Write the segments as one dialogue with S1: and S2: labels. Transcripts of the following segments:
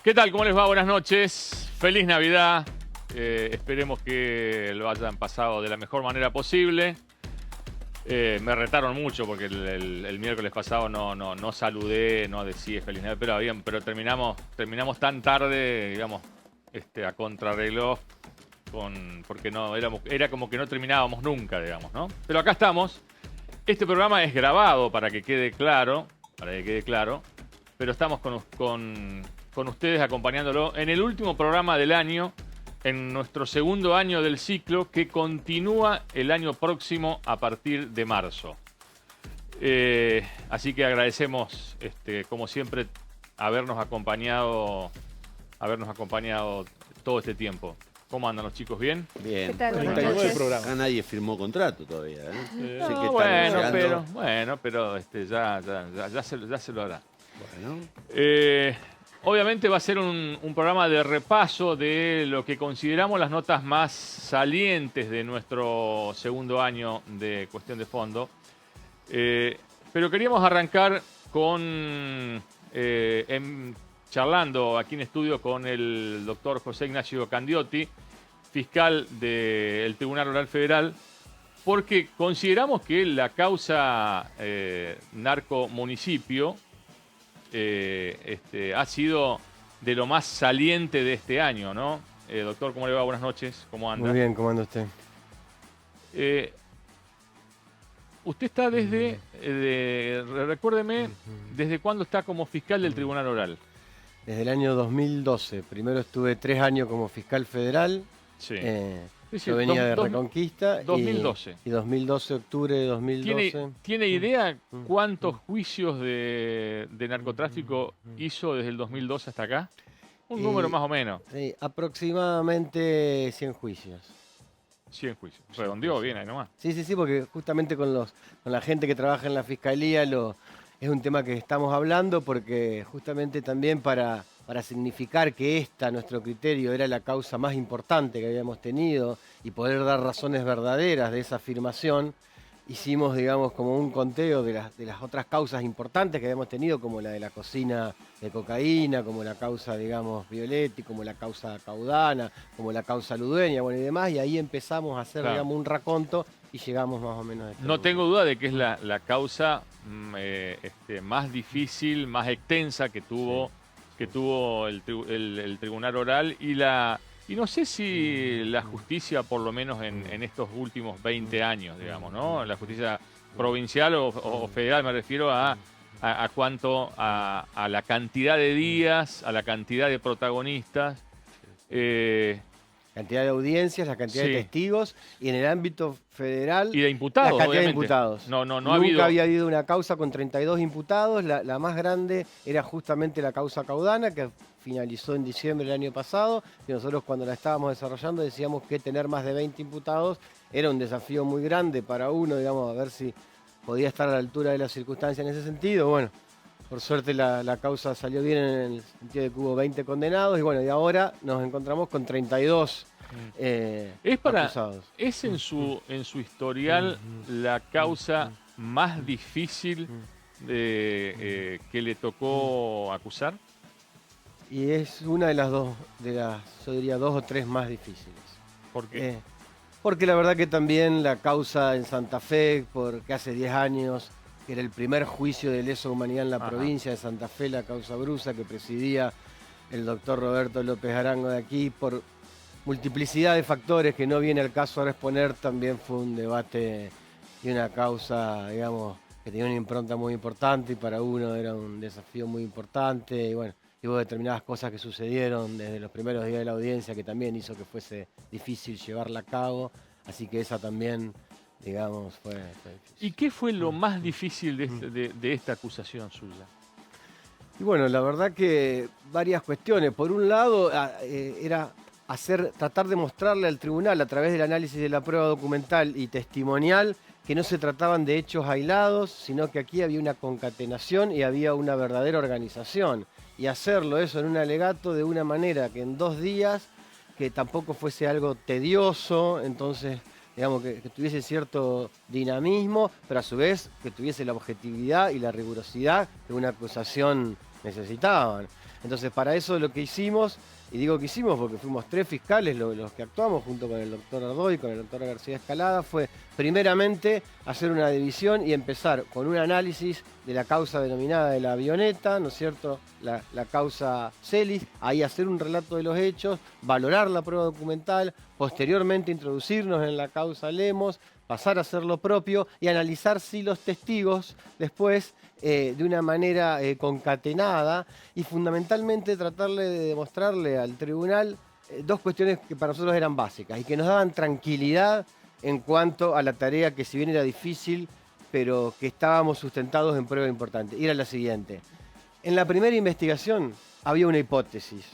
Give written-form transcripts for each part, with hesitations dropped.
S1: ¿Qué tal? ¿Cómo les va? Buenas noches. Feliz Navidad. Esperemos que lo hayan pasado de la mejor manera posible. Me retaron mucho porque el miércoles pasado no saludé, no decía Feliz Navidad, pero terminamos tan tarde, digamos, a contrarreloj, porque era como que no terminábamos nunca, digamos, ¿no? Pero acá estamos. Este programa es grabado para que quede claro, pero estamos con ustedes acompañándolo en el último programa del año, en nuestro segundo año del ciclo, que continúa el año próximo a partir de marzo. Así que agradecemos, como siempre, habernos acompañado todo este tiempo. ¿Cómo andan los chicos? ¿Bien?
S2: Bien.
S3: ¿Qué tal? Buenas
S2: 39
S3: noches.
S2: programas. Acá nadie firmó contrato todavía, ¿eh?
S1: No,
S2: Sé que están negociando.
S1: bueno, pero ya se lo hará.
S2: Bueno,
S1: Obviamente va a ser un programa de repaso de lo que consideramos las notas más salientes de nuestro segundo año de Cuestión de Fondo. Pero queríamos arrancar charlando aquí en estudio con el doctor José Ignacio Candiotti, fiscal del Tribunal Oral Federal, porque consideramos que la causa narco-municipio ha sido de lo más saliente de este año, ¿no? Doctor, ¿cómo le va? Buenas noches, ¿cómo anda?
S4: Muy bien, ¿cómo anda usted?
S1: Usted está recuérdeme, ¿desde cuándo está como fiscal del Tribunal Oral?
S4: Desde el año 2012. Primero estuve 3 años como fiscal federal.
S1: Sí. Sí,
S4: Yo venía de Reconquista.
S1: 2012.
S4: Y 2012, octubre de 2012.
S1: ¿Tiene idea cuántos juicios de narcotráfico hizo desde el 2012 hasta acá? Un número más o menos.
S4: Sí, aproximadamente 100 juicios.
S1: 100 juicios. Redondeó bien ahí nomás.
S4: Sí, porque justamente con la gente que trabaja en la fiscalía es un tema que estamos hablando, porque justamente también para significar que nuestro criterio, era la causa más importante que habíamos tenido y poder dar razones verdaderas de esa afirmación, hicimos, digamos, como un conteo de las otras causas importantes que habíamos tenido, como la de la cocina de cocaína, como la causa, digamos, Violetti, como la causa Caudana, como la causa Ludueña, bueno, y demás, y ahí empezamos a hacer, digamos, un raconto y llegamos más o menos a este
S1: No
S4: número.
S1: tengo duda de que es la causa más difícil, más extensa que tuvo el Tribunal Oral y no sé si la justicia, por lo menos en estos últimos 20 años, digamos, ¿no? La justicia provincial o federal, me refiero a cuanto a la cantidad de días, a la cantidad de protagonistas.
S4: Cantidad de audiencias, la cantidad de testigos, y en el ámbito federal,
S1: y de imputados,
S4: la cantidad
S1: obviamente.
S4: de imputados.
S1: No
S4: Nunca había habido una causa con 32 imputados. La más grande era justamente la causa Caudana, que finalizó en diciembre del año pasado, y nosotros cuando la estábamos desarrollando decíamos que tener más de 20 imputados era un desafío muy grande para uno, digamos, a ver si podía estar a la altura de las circunstancias en ese sentido. Bueno, por suerte la causa salió bien en el sentido de que hubo 20 condenados y bueno, y ahora nos encontramos con 32 acusados.
S1: ¿Es en su historial la causa más difícil que le tocó acusar?
S4: Y es una de las yo diría 2 o 3 más difíciles.
S1: ¿Por qué?
S4: Porque la verdad que también la causa en Santa Fe, porque hace 10 años, que era el primer juicio de lesa humanidad en la provincia de Santa Fe, la causa Brusa, que presidía el doctor Roberto López Arango de aquí, por multiplicidad de factores que no viene al caso ahora exponer, también fue un debate y una causa, digamos, que tenía una impronta muy importante y para uno era un desafío muy importante y bueno, y hubo determinadas cosas que sucedieron desde los primeros días de la audiencia que también hizo que fuese difícil llevarla a cabo, así que esa también, digamos, fue difícil.
S1: ¿Y qué fue lo más difícil de esta acusación suya?
S4: Y bueno, la verdad que varias cuestiones. Por un lado, era tratar de mostrarle al tribunal a través del análisis de la prueba documental y testimonial que no se trataban de hechos aislados, sino que aquí había una concatenación y había una verdadera organización. Y hacerlo eso en un alegato de una manera que en 2 días, que tampoco fuese algo tedioso, entonces, digamos, que tuviese cierto dinamismo, pero a su vez que tuviese la objetividad y la rigurosidad que una acusación necesitaban. Entonces, para eso lo que hicimos, y digo que hicimos porque fuimos 3 fiscales los que actuamos junto con el doctor Ardoy y con el doctor García Escalada, fue primeramente hacer una división y empezar con un análisis de la causa denominada de la avioneta, ¿no es cierto?, la causa Celis, ahí hacer un relato de los hechos, valorar la prueba documental, posteriormente introducirnos en la causa Lemos, pasar a hacer lo propio y analizar si los testigos después de una manera concatenada y fundamentalmente tratarle de demostrarle al tribunal 2 cuestiones que para nosotros eran básicas y que nos daban tranquilidad en cuanto a la tarea que si bien era difícil, pero que estábamos sustentados en prueba importante. Y era la siguiente. En la primera investigación había una hipótesis.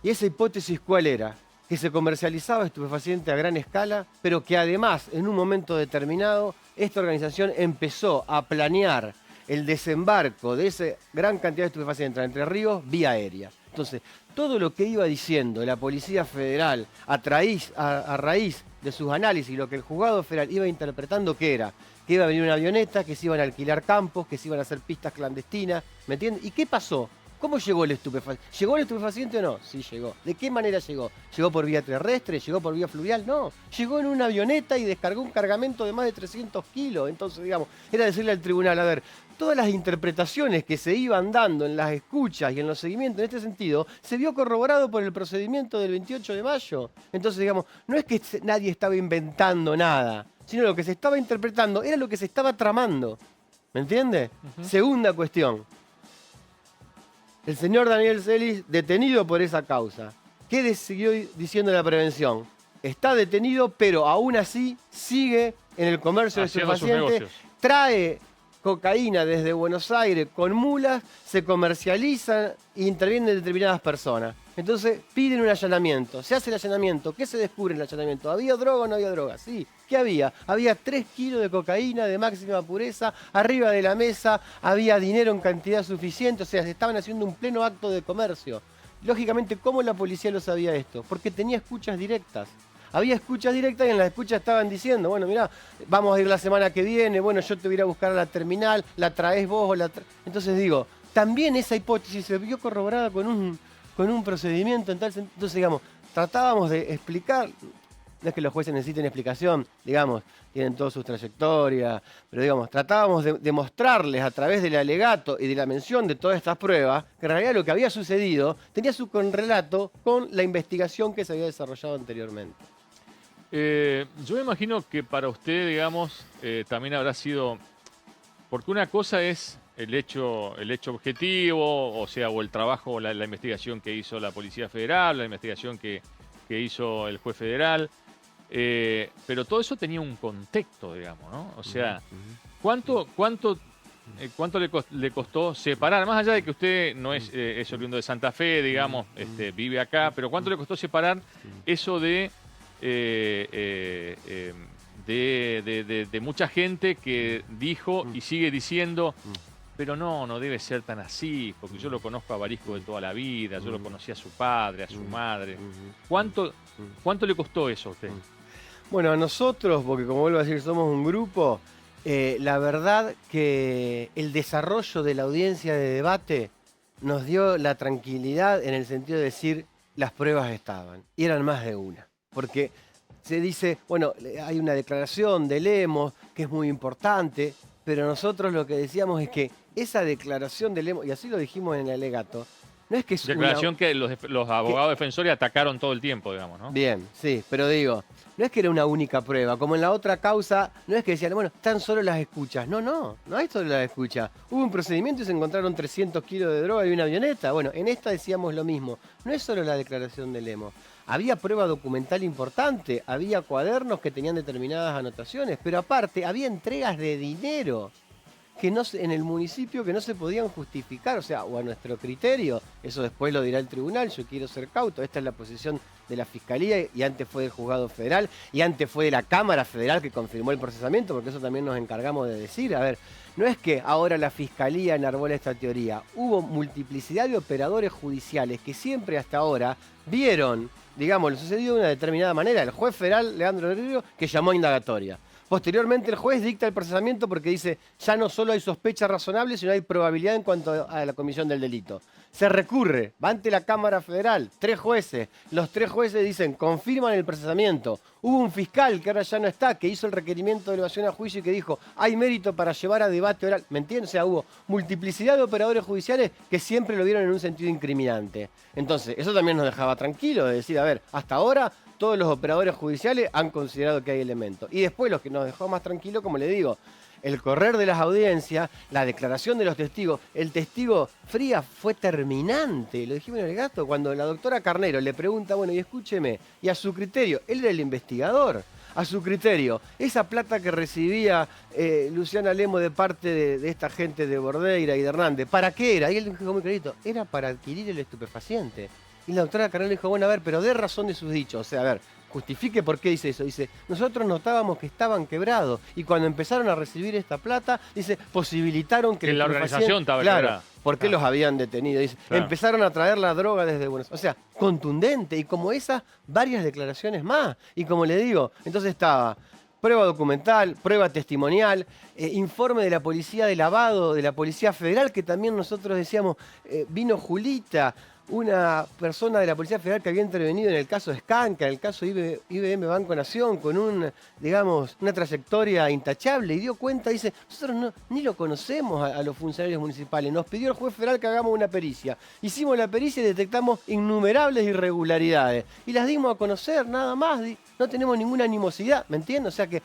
S4: ¿Y esa hipótesis cuál era? Que se comercializaba estupefaciente a gran escala, pero que además, en un momento determinado, esta organización empezó a planear el desembarco de esa gran cantidad de estupefacientes entre ríos vía aérea. Entonces, todo lo que iba diciendo la Policía Federal a raíz de sus análisis, lo que el juzgado federal iba interpretando, que era que iba a venir una avioneta, que se iban a alquilar campos, que se iban a hacer pistas clandestinas, ¿me entiendes? ¿Y qué pasó? ¿Cómo llegó el estupefaciente? ¿Llegó el estupefaciente o no? Sí, llegó. ¿De qué manera llegó? ¿Llegó por vía terrestre? ¿Llegó por vía fluvial? No. Llegó en una avioneta y descargó un cargamento de más de 300 kilos. Entonces, digamos, era decirle al tribunal, a ver, todas las interpretaciones que se iban dando en las escuchas y en los seguimientos en este sentido, se vio corroborado por el procedimiento del 28 de mayo. Entonces, digamos, no es que nadie estaba inventando nada, sino lo que se estaba interpretando era lo que se estaba tramando. ¿Me entiende? Segunda cuestión. El señor Daniel Celis, detenido por esa causa. ¿Qué siguió diciendo la prevención? Está detenido, pero aún así sigue en el comercio de estupefacientes. Trae cocaína desde Buenos Aires con mulas, se comercializa e intervienen determinadas personas. Entonces piden un allanamiento, se hace el allanamiento. ¿Qué se descubre en el allanamiento? ¿Había droga o no había droga? Sí. ¿Qué había? Había 3 kilos de cocaína de máxima pureza arriba de la mesa, había dinero en cantidad suficiente, o sea, se estaban haciendo un pleno acto de comercio. Lógicamente, ¿cómo la policía lo sabía esto? Porque tenía escuchas directas. Había escuchas directas y en las escuchas estaban diciendo, bueno, mirá, vamos a ir la semana que viene, bueno, yo te voy a ir a buscar a la terminal, la traes vos o la Entonces digo, también esa hipótesis se vio corroborada con un procedimiento en tal sentido. Entonces, digamos, tratábamos de explicar, no es que los jueces necesiten explicación, digamos, tienen todas sus trayectorias, pero digamos, tratábamos de mostrarles a través del alegato y de la mención de todas estas pruebas, que en realidad lo que había sucedido tenía su correlato con la investigación que se había desarrollado anteriormente.
S1: Yo me imagino que para usted, digamos, también habrá sido, porque una cosa es el hecho objetivo, o sea, o el trabajo, o la investigación que hizo la Policía Federal, la investigación que hizo el juez federal, pero todo eso tenía un contexto, digamos, ¿no? O sea, ¿cuánto le costó separar, más allá de que usted no es oriundo de Santa Fe, digamos, vive acá, pero cuánto le costó separar eso de mucha gente que dijo y sigue diciendo, pero no debe ser tan así, porque yo lo conozco a Barisco de toda la vida, yo lo conocí a su padre, a su madre. ¿Cuánto le costó eso a usted?
S4: Bueno, a nosotros, porque como vuelvo a decir, somos un grupo, la verdad que el desarrollo de la audiencia de debate nos dio la tranquilidad en el sentido de decir, las pruebas estaban, y eran más de una. Porque se dice, bueno, hay una declaración de Lemos que es muy importante, pero nosotros lo que decíamos es que esa declaración de Lemos, y así lo dijimos en el alegato, no es que es
S1: declaración que los abogados defensores atacaron todo el tiempo, digamos, ¿no?
S4: Bien, sí, pero digo, no es que era una única prueba, como en la otra causa, no es que decían, bueno, están solo las escuchas. No hay solo las escuchas. Hubo un procedimiento y se encontraron 300 kilos de droga y una avioneta. Bueno, en esta decíamos lo mismo. No es solo la declaración de Lemos. Había prueba documental importante, había cuadernos que tenían determinadas anotaciones, pero aparte había entregas de dinero que no, en el municipio que no se podían justificar, o sea, o a nuestro criterio, eso después lo dirá el tribunal, yo quiero ser cauto, esta es la posición de la Fiscalía y antes fue del Juzgado Federal y antes fue de la Cámara Federal que confirmó el procesamiento, porque eso también nos encargamos de decir, a ver, no es que ahora la Fiscalía enarbola esta teoría, hubo multiplicidad de operadores judiciales que siempre hasta ahora vieron, digamos, lo sucedido de una determinada manera, el juez federal Leandro Rodríguez que llamó a indagatoria. Posteriormente el juez dicta el procesamiento porque dice, ya no solo hay sospecha razonable, sino hay probabilidad en cuanto a la comisión del delito. Se recurre, va ante la Cámara Federal, 3 jueces. Los 3 jueces dicen, confirman el procesamiento. Hubo un fiscal, que ahora ya no está, que hizo el requerimiento de elevación a juicio y que dijo, hay mérito para llevar a debate oral. ¿Me entiendes? O sea, hubo multiplicidad de operadores judiciales que siempre lo vieron en un sentido incriminante. Entonces, eso también nos dejaba tranquilos de decir, a ver, hasta ahora todos los operadores judiciales han considerado que hay elementos. Y después los que nos dejó más tranquilos, como le digo, el correr de las audiencias, la declaración de los testigos. El testigo Frías fue terminante, lo dijimos en el gato, cuando la doctora Carnero le pregunta, bueno, y escúcheme, y a su criterio, él era el investigador, a su criterio, esa plata que recibía Luciana Lemo de parte de esta gente de Bordeira y de Hernández, ¿para qué era? Y él dijo muy clarito, era para adquirir el estupefaciente. Y la doctora Carnero le dijo, bueno, a ver, pero dé razón de sus dichos, o sea, a ver, justifique por qué dice eso. Dice, nosotros notábamos que estaban quebrados y cuando empezaron a recibir esta plata, dice, posibilitaron que
S1: la organización estaba
S4: claro,
S1: quebrada.
S4: ¿por qué los habían detenido? Dice,
S1: claro.
S4: Empezaron a traer la droga desde Buenos Aires. O sea, contundente y como esas, varias declaraciones más. Y como le digo, entonces estaba prueba documental, prueba testimonial, informe de la policía de lavado, de la Policía Federal, que también nosotros decíamos, vino Julita, una persona de la Policía Federal que había intervenido en el caso Scanca, en el caso IBM Banco Nación, con una trayectoria intachable, y dio cuenta, dice, nosotros ni lo conocemos a los funcionarios municipales, nos pidió el juez federal que hagamos una pericia. Hicimos la pericia y detectamos innumerables irregularidades, y las dimos a conocer, nada más, no tenemos ninguna animosidad, ¿me entiendes? O sea que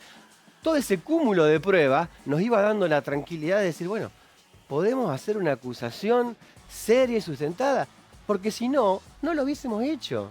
S4: todo ese cúmulo de pruebas nos iba dando la tranquilidad de decir, bueno, podemos hacer una acusación seria y sustentada. Porque si no, no lo hubiésemos hecho.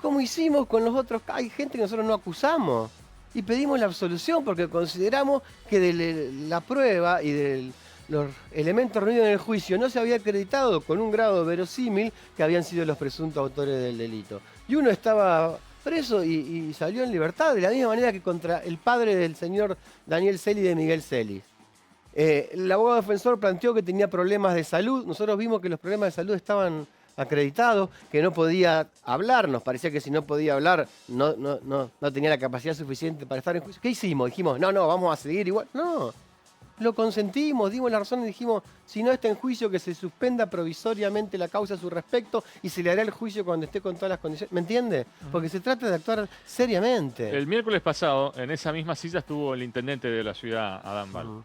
S4: Como hicimos con los otros, hay gente que nosotros no acusamos. Y pedimos la absolución porque consideramos que de la prueba y de los elementos reunidos en el juicio no se había acreditado con un grado verosímil que habían sido los presuntos autores del delito. Y uno estaba preso y salió en libertad, de la misma manera que contra el padre del señor Daniel Celis y de Miguel Celis. El abogado defensor planteó que tenía problemas de salud. Nosotros vimos que los problemas de salud estaban acreditado, que no podía hablar, nos parecía que si no podía hablar no tenía la capacidad suficiente para estar en juicio. ¿Qué hicimos? Dijimos, no, vamos a seguir igual. No, lo consentimos, dimos la razón y dijimos, si no está en juicio, que se suspenda provisoriamente la causa a su respecto y se le hará el juicio cuando esté con todas las condiciones. ¿Me entiende? Porque se trata de actuar seriamente.
S1: El miércoles pasado, en esa misma silla estuvo el intendente de la ciudad, Adán Bal.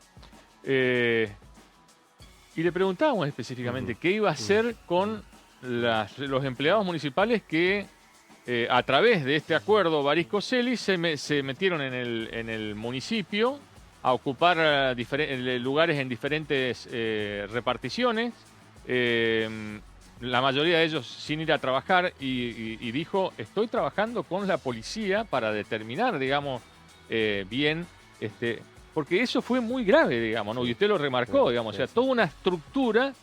S1: Y le preguntábamos específicamente qué iba a hacer con los empleados municipales que a través de este acuerdo Barisco-Celis se metieron en el municipio a ocupar lugares en diferentes reparticiones, la mayoría de ellos sin ir a trabajar, y dijo, estoy trabajando con la policía para determinar, digamos, bien, porque eso fue muy grave, digamos, ¿no? Y usted lo remarcó, digamos, o sea, toda una estructura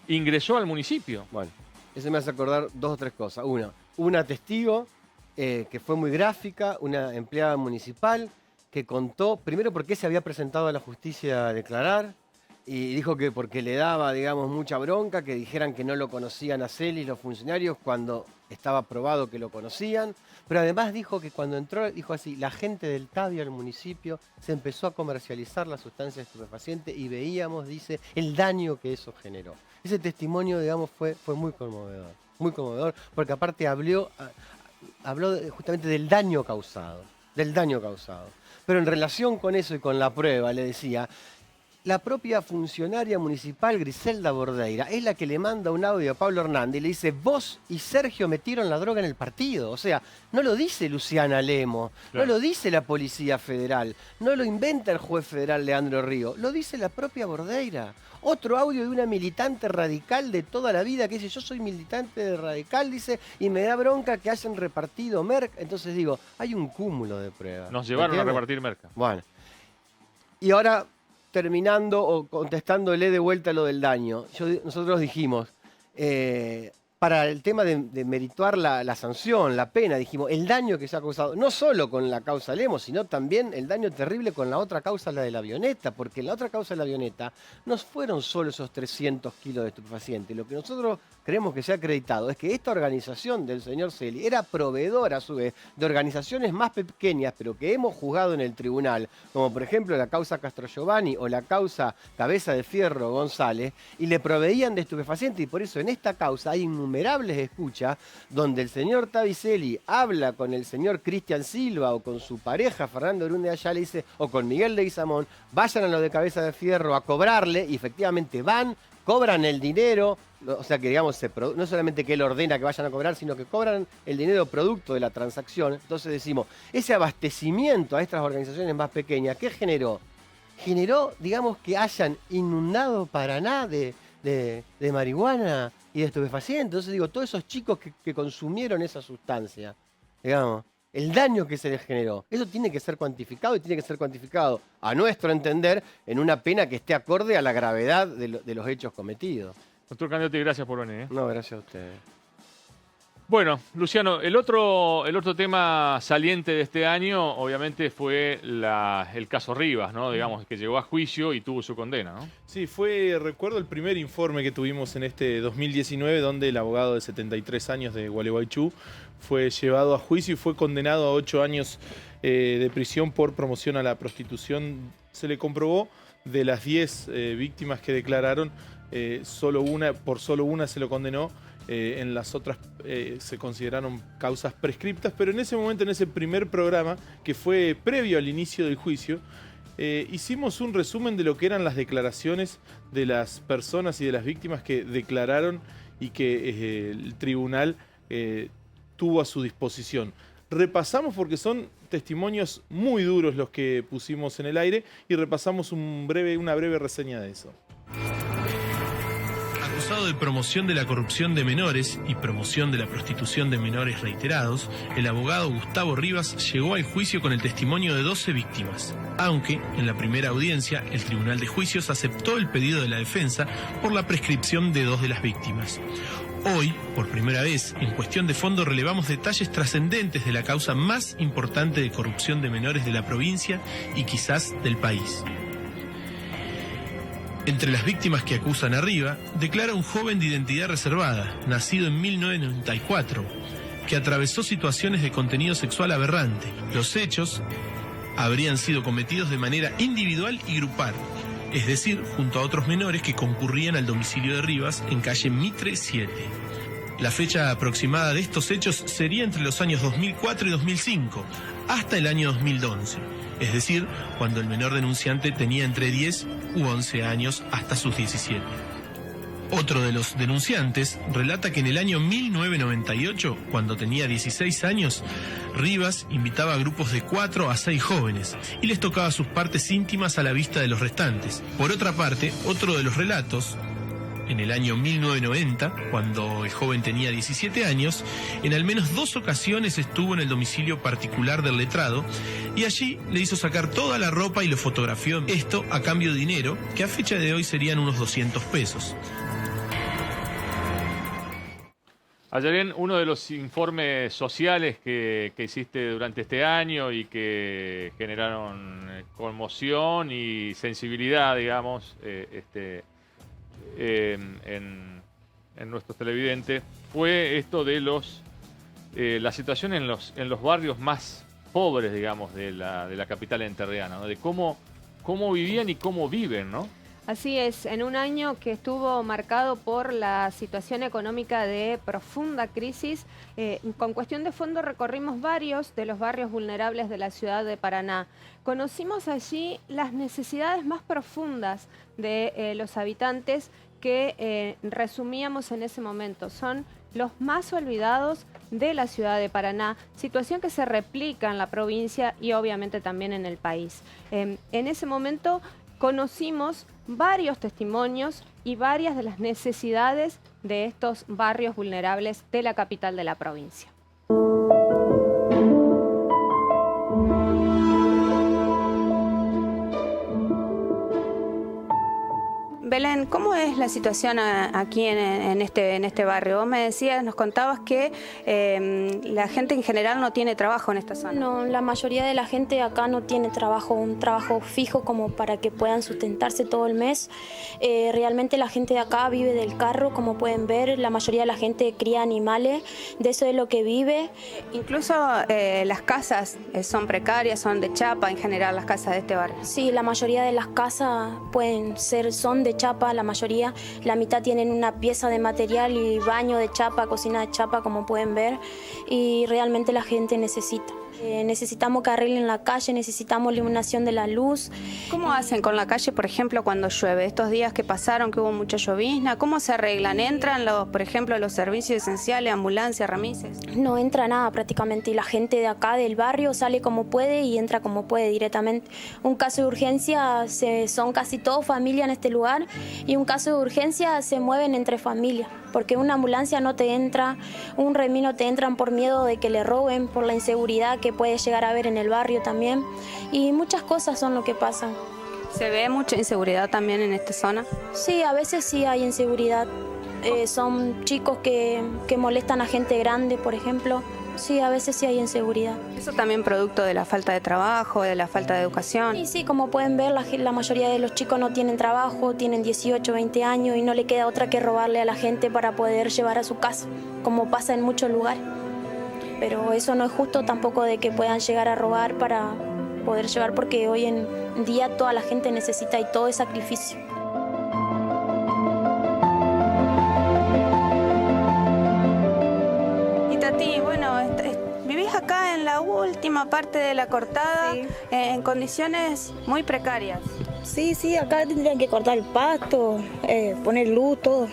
S1: ingresó al municipio.
S4: Bueno. Eso me hace acordar 2 o 3 cosas. Una testigo que fue muy gráfica, una empleada municipal que contó, primero por qué se había presentado a la justicia a declarar, y dijo que porque le daba, digamos, mucha bronca que dijeran que no lo conocían a Celis los funcionarios cuando estaba probado que lo conocían, pero además dijo que cuando entró, dijo así, la gente del Tabio al municipio se empezó a comercializar la sustancia estupefaciente y veíamos, dice, el daño que eso generó. Ese testimonio, digamos, fue muy conmovedor, porque aparte habló justamente del daño causado, Pero en relación con eso y con la prueba, le decía, la propia funcionaria municipal Griselda Bordeira es la que le manda un audio a Pablo Hernández y le dice, vos y Sergio metieron la droga en el partido. O sea, no lo dice Luciana Lemo, claro. No lo dice la Policía Federal, no lo inventa el juez federal Leandro Río, lo dice la propia Bordeira. Otro audio de una militante radical de toda la vida que dice, yo soy militante de radical, dice, y me da bronca que hayan repartido merca. Entonces digo, hay un cúmulo de pruebas.
S1: Nos llevaron a repartir merca.
S4: Bueno, y ahora terminando o contestándole de vuelta lo del daño, nosotros dijimos, para el tema de merituar la sanción, la pena, dijimos, el daño que se ha causado, no solo con la causa Lemos, sino también el daño terrible con la otra causa, la de la avioneta, porque en la otra causa de la avioneta no fueron solo esos 300 kilos de estupefacientes. Lo que nosotros creemos que se ha acreditado es que esta organización del señor Celi era proveedora, a su vez, de organizaciones más pequeñas, pero que hemos juzgado en el tribunal, como por ejemplo la causa Castro Giovanni o la causa Cabeza de Fierro González, y le proveían de estupefacientes, y por eso en esta causa hay innumerables escuchas donde el señor Tavicelli habla con el señor Cristian Silva o con su pareja Fernando Orún de Ayala, dice, o con Miguel de Guizamón, vayan a lo de Cabeza de Fierro a cobrarle, y efectivamente van, cobran el dinero, o sea que digamos, no solamente que él ordena que vayan a cobrar, sino que cobran el dinero producto de la transacción. Entonces decimos, ese abastecimiento a estas organizaciones más pequeñas, ¿qué generó? Generó, digamos, que hayan inundado Paraná de marihuana y de estupefacientes. Entonces digo, todos esos chicos que consumieron esa sustancia, digamos, el daño que se les generó, eso tiene que ser cuantificado y tiene que ser cuantificado, a nuestro entender, en una pena que esté acorde a la gravedad de los hechos cometidos.
S1: Doctor Candioti, gracias por venir.
S4: No, gracias a ustedes.
S1: Bueno, Luciano, el otro tema saliente de este año, obviamente, fue el caso Rivas, ¿no? Digamos, que llegó a juicio y tuvo su condena, ¿no?
S3: Sí, recuerdo el primer informe que tuvimos en este 2019, donde el abogado de 73 años de Gualeguaychú fue llevado a juicio y fue condenado a 8 años de prisión por promoción a la prostitución. Se le comprobó de las 10 víctimas que declararon, por solo una se lo condenó. En las otras se consideraron causas prescriptas, pero en ese momento, en ese primer programa, que fue previo al inicio del juicio, hicimos un resumen de lo que eran las declaraciones de las personas y de las víctimas que declararon y que el tribunal tuvo a su disposición. Repasamos porque son testimonios muy duros los que pusimos en el aire y repasamos una breve reseña de eso.
S5: Acusado de promoción de la corrupción de menores y promoción de la prostitución de menores reiterados, el abogado Gustavo Rivas llegó al juicio con el testimonio de 12 víctimas, aunque en la primera audiencia el Tribunal de Juicios aceptó el pedido de la defensa por la prescripción de 2 de las víctimas. Hoy, por primera vez, en Cuestión de Fondo relevamos detalles trascendentes de la causa más importante de corrupción de menores de la provincia y quizás del país. Entre las víctimas que acusan arriba, declara un joven de identidad reservada, nacido en 1994, que atravesó situaciones de contenido sexual aberrante. Los hechos habrían sido cometidos de manera individual y grupal, es decir, junto a otros menores que concurrían al domicilio de Rivas en calle Mitre 7. La fecha aproximada de estos hechos sería entre los años 2004 y 2005, hasta el año 2011. Es decir, cuando el menor denunciante tenía entre 10 u 11 años hasta sus 17. Otro de los denunciantes relata que en el año 1998, cuando tenía 16 años, Rivas invitaba a grupos de 4 a 6 jóvenes y les tocaba sus partes íntimas a la vista de los restantes. Por otra parte, otro de los relatos, en el año 1990, cuando el joven tenía 17 años, en al menos 2 ocasiones estuvo en el domicilio particular del letrado y allí le hizo sacar toda la ropa y lo fotografió. Esto a cambio de dinero, que a fecha de hoy serían unos 200 pesos.
S1: Ayarén, uno de los informes sociales que hiciste durante este año y que generaron conmoción y sensibilidad, digamos, en nuestros televidentes, fue esto de la situación en los barrios más pobres, digamos, de la capital entrerriana, ¿no? De cómo vivían y cómo viven, ¿no?
S6: Así es, en un año que estuvo marcado por la situación económica de profunda crisis, con Cuestión de Fondo recorrimos varios de los barrios vulnerables de la ciudad de Paraná. Conocimos allí las necesidades más profundas de los habitantes que resumíamos en ese momento. Son los más olvidados de la ciudad de Paraná, situación que se replica en la provincia y obviamente también en el país. En ese momento conocimos varios testimonios y varias de las necesidades de estos barrios vulnerables de la capital de la provincia.
S7: Belén,
S6: ¿cómo es la situación aquí en este barrio? Vos me decías, nos contabas que la gente en general no tiene trabajo en esta zona.
S7: No, la mayoría de la gente acá no tiene trabajo, un trabajo fijo como para que puedan sustentarse todo el mes. Realmente la gente de acá vive del carro, como pueden ver, la mayoría de la gente cría animales, de eso es lo que vive.
S6: Incluso las casas son precarias, son de chapa en general las casas de este barrio.
S7: Sí, la mayoría de las casas son de chapa, la mayoría. La mitad tienen una pieza de material y baño de chapa, cocina de chapa, como pueden ver. Y realmente la gente necesita. Necesitamos que arreglen la calle, necesitamos iluminación de la luz.
S6: ¿Cómo hacen con la calle, por ejemplo, cuando llueve? Estos días que pasaron, que hubo mucha llovizna, ¿cómo se arreglan? ¿Entran, por ejemplo, los servicios esenciales, ambulancias, remises?
S7: No entra nada prácticamente y la gente de acá del barrio sale como puede y entra como puede directamente. Un caso de urgencia, son casi todos familia en este lugar, y un caso de urgencia se mueven entre familias, porque una ambulancia no te entra, un remis no te entran por miedo de que le roben, por la inseguridad que puede llegar a haber en el barrio también, y muchas cosas son lo que pasan.
S6: ¿Se ve mucha inseguridad también en esta zona?
S7: Sí, a veces sí hay inseguridad. Son chicos que molestan a gente grande, por ejemplo. Sí, a veces sí hay inseguridad.
S6: ¿Eso también producto de la falta de trabajo, de la falta de educación?
S7: Sí, como pueden ver, la mayoría de los chicos no tienen trabajo, tienen 18, 20 años y no le queda otra que robarle a la gente para poder llevar a su casa, como pasa en muchos lugares. Pero eso no es justo tampoco de que puedan llegar a robar para poder llevar, porque hoy en día toda la gente necesita y todo es sacrificio.
S6: Y Tati, bueno, vivís acá en la última parte de la cortada,
S8: Sí.
S6: En condiciones muy precarias.
S8: Sí, acá tendrían que cortar el pasto, poner luz, todo.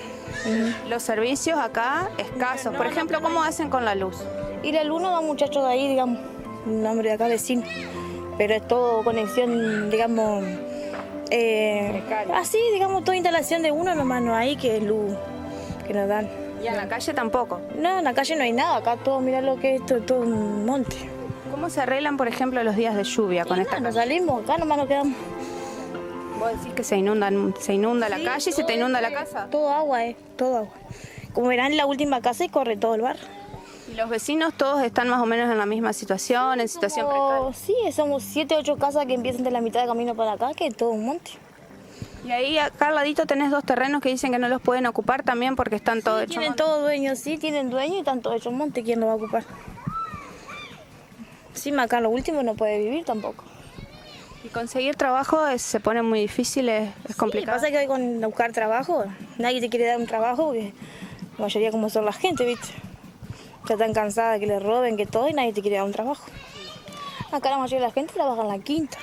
S6: Los servicios acá escasos. Por ejemplo, ¿cómo hacen con la luz?
S8: Y la luz no da muchachos de ahí, digamos, un hombre de acá vecino. Pero es todo conexión, digamos, así, digamos, toda instalación de uno nomás no hay, que es luz que nos dan.
S6: ¿Y en la calle tampoco?
S8: No, en la calle no hay nada, acá todo, mirá lo que es esto, todo un monte.
S6: ¿Cómo se arreglan, por ejemplo, los días de lluvia con esta
S8: Nos
S6: calle?
S8: salimos, acá nomás nos quedamos.
S6: ¿Vos decís que se inunda la
S8: Sí,
S6: calle y se te inunda la casa?
S8: Todo agua, todo agua. Como verán, en la última casa y corre todo el barrio.
S6: ¿Y los vecinos todos están más o menos en la misma situación, en situación precaria?
S8: Sí, somos 7, 8 casas que empiezan de la mitad de camino para acá, que es todo un monte.
S6: Y ahí acá al ladito tenés 2 terrenos que dicen que no los pueden ocupar también porque están todos hechos
S8: Tienen
S6: monte.
S8: todo dueño, sí, tienen dueño y están todos hechos monte. ¿Quién lo va a ocupar? Encima acá lo último no puede vivir tampoco.
S6: Y conseguir trabajo se pone muy difícil, es complicado.
S8: Pasa que hoy con buscar trabajo, nadie te quiere dar un trabajo porque la mayoría como son la gente, ¿viste? Ya están cansadas que les roben, que todo y nadie te quiere dar un trabajo. Acá la mayoría de la gente trabaja en la quinta.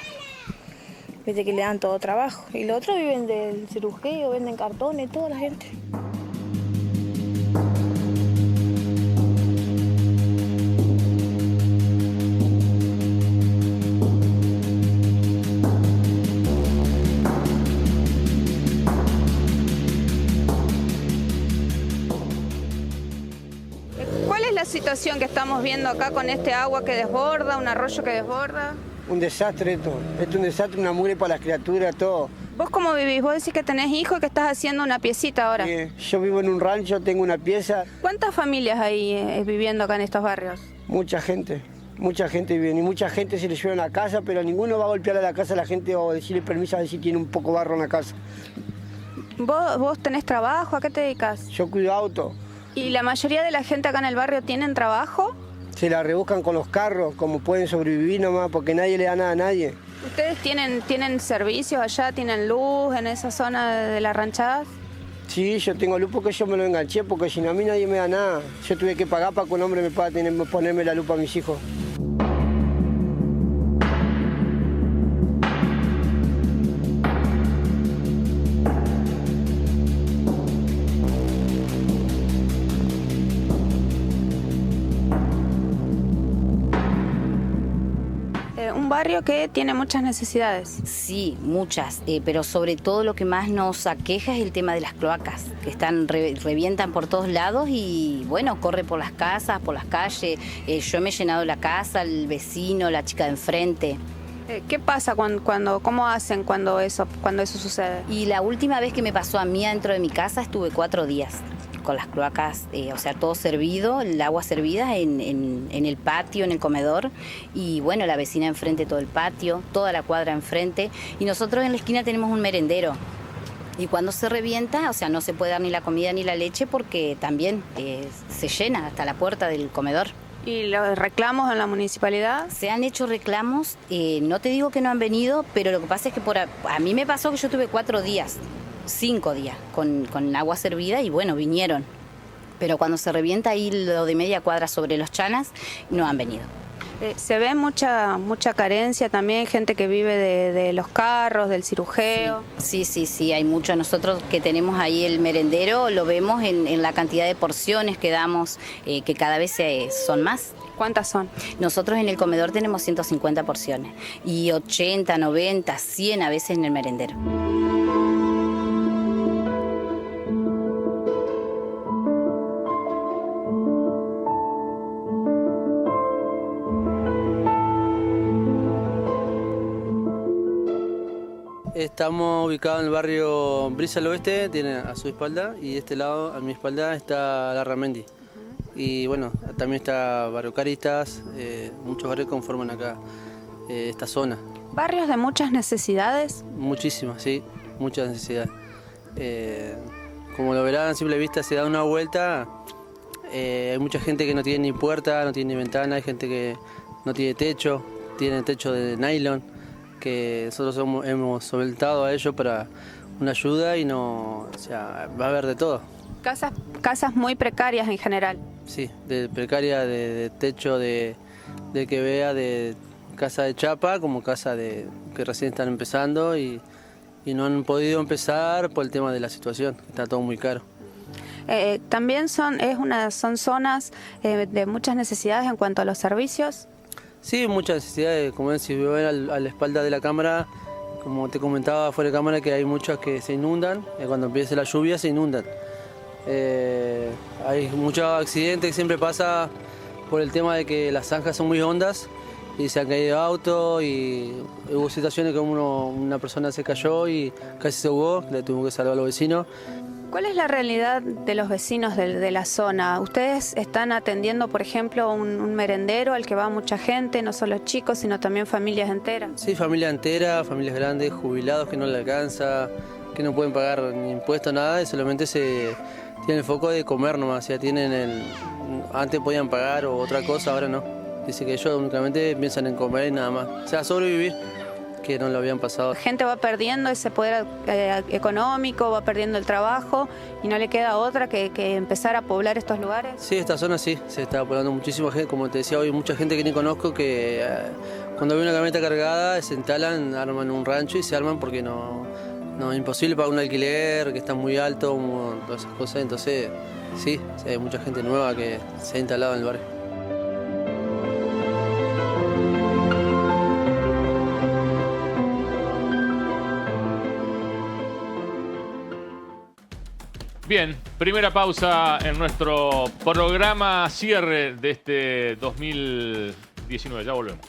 S8: Viste que le dan todo trabajo. Y los otros viven del cirujeo, venden cartones, toda la gente.
S6: ¿Cuál es la situación que estamos viendo acá con este agua que desborda, un arroyo que desborda?
S9: Un desastre esto. Esto es un desastre, una mugre para las criaturas, todo.
S6: ¿Vos cómo vivís? Vos decís que tenés hijos y que estás haciendo una piecita ahora.
S9: Yo vivo en un rancho, tengo una pieza,
S6: ¿Cuántas familias hay viviendo acá en estos barrios?
S9: mucha gente vive, y mucha gente se le lleva a la casa, pero ninguno va a golpear a la casa a la gente o decirle permiso a ver si tiene un poco barro en la casa.
S6: ¿Vos tenés trabajo? ¿A qué te dedicas?
S9: Yo cuido auto,
S6: ¿Y la mayoría de la gente acá en el barrio tienen trabajo?
S9: se la rebuscan con los carros, como pueden sobrevivir nomás, porque nadie le da nada a nadie.
S6: ¿Ustedes tienen servicios allá? ¿Tienen luz en esa zona de las ranchadas?
S9: Sí, yo tengo luz porque yo me lo enganché, porque si no a mí nadie me da nada. Yo tuve que pagar para que un hombre me pueda ponerme la luz a mis hijos.
S6: Un barrio que tiene muchas necesidades.
S10: Sí, muchas, pero sobre todo lo que más nos aqueja es el tema de las cloacas, que revientan por todos lados y bueno, corre por las casas, por las calles. Yo me he llenado la casa, el vecino, la chica de enfrente.
S6: ¿Qué pasa cómo hacen cuando eso sucede?
S10: Y la última vez que me pasó a mí dentro de mi casa estuve 4 días con las cloacas, o sea, todo servido, el agua servida en el patio, en el comedor, y bueno, la vecina enfrente todo el patio, toda la cuadra enfrente, y nosotros en la esquina tenemos un merendero. Y cuando se revienta, o sea, no se puede dar ni la comida ni la leche porque también se llena hasta la puerta del comedor.
S6: ¿Y los reclamos en la municipalidad?
S10: Se han hecho reclamos, no te digo que no han venido, pero lo que pasa es que a mí me pasó que yo tuve 4 días, 5 días con agua servida y bueno, vinieron. Pero cuando se revienta ahí lo de media cuadra sobre los chanas, no han venido.
S6: Se ve mucha carencia también, gente que vive de los carros, del cirujeo.
S10: Sí, hay mucho. Nosotros que tenemos ahí el merendero lo vemos en la cantidad de porciones que damos, que cada vez son más.
S6: ¿Cuántas son?
S10: Nosotros en el comedor tenemos 150 porciones y 80, 90, 100 a veces en el merendero.
S11: Estamos ubicados en el barrio Brisa al Oeste, tiene a su espalda, y de este lado, a mi espalda, está Larramendi. Y bueno, también está Barrio Caritas, muchos barrios conforman acá esta zona.
S6: ¿Barrios de muchas necesidades?
S11: Muchísimas, sí, muchas necesidades. Como lo verán a simple vista, se da una vuelta, hay mucha gente que no tiene ni puerta, no tiene ni ventana, hay gente que no tiene techo, tiene techo de nylon, que nosotros hemos soltado a ellos para una ayuda y no, o sea, va a haber de todo.
S6: Casas muy precarias en general.
S11: Sí, de precaria, de techo, de que vea, de casa de chapa como casa que recién están empezando y no han podido empezar por el tema de la situación, está todo muy caro.
S6: También son zonas de muchas necesidades en cuanto a los servicios.
S11: Sí, muchas necesidades, como ven, si ven a la espalda de la cámara, como te comentaba fuera de cámara, que hay muchas que se inundan, cuando empieza la lluvia se inundan. Hay muchos accidentes que siempre pasa por el tema de que las zanjas son muy hondas y se han caído autos y hubo situaciones que una persona se cayó y casi se ahogó, le tuvimos que salvar a los vecinos.
S6: ¿Cuál es la realidad de los vecinos de la zona? ¿Ustedes están atendiendo, por ejemplo, un merendero al que va mucha gente, no solo chicos, sino también familias enteras?
S11: Sí, familia entera, familias grandes, jubilados que no le alcanza, que no pueden pagar ni impuestos, nada, y solamente se tienen el foco de comer nomás. O sea, antes podían pagar o otra cosa, ahora no. Dice que ellos únicamente piensan en comer y nada más. O sea, sobrevivir, que no lo habían pasado.
S6: La gente va perdiendo ese poder económico, va perdiendo el trabajo y no le queda otra que empezar a poblar estos lugares.
S11: Sí, esta zona sí, se está poblando muchísima gente, como te decía hoy, mucha gente que ni conozco que cuando ve una camioneta cargada se instalan, arman un rancho y se arman porque no es imposible pagar un alquiler, que está muy alto, todas esas cosas, entonces sí, hay mucha gente nueva que se ha instalado en el barrio.
S1: Bien, primera pausa en nuestro programa cierre de este 2019. Ya volvemos.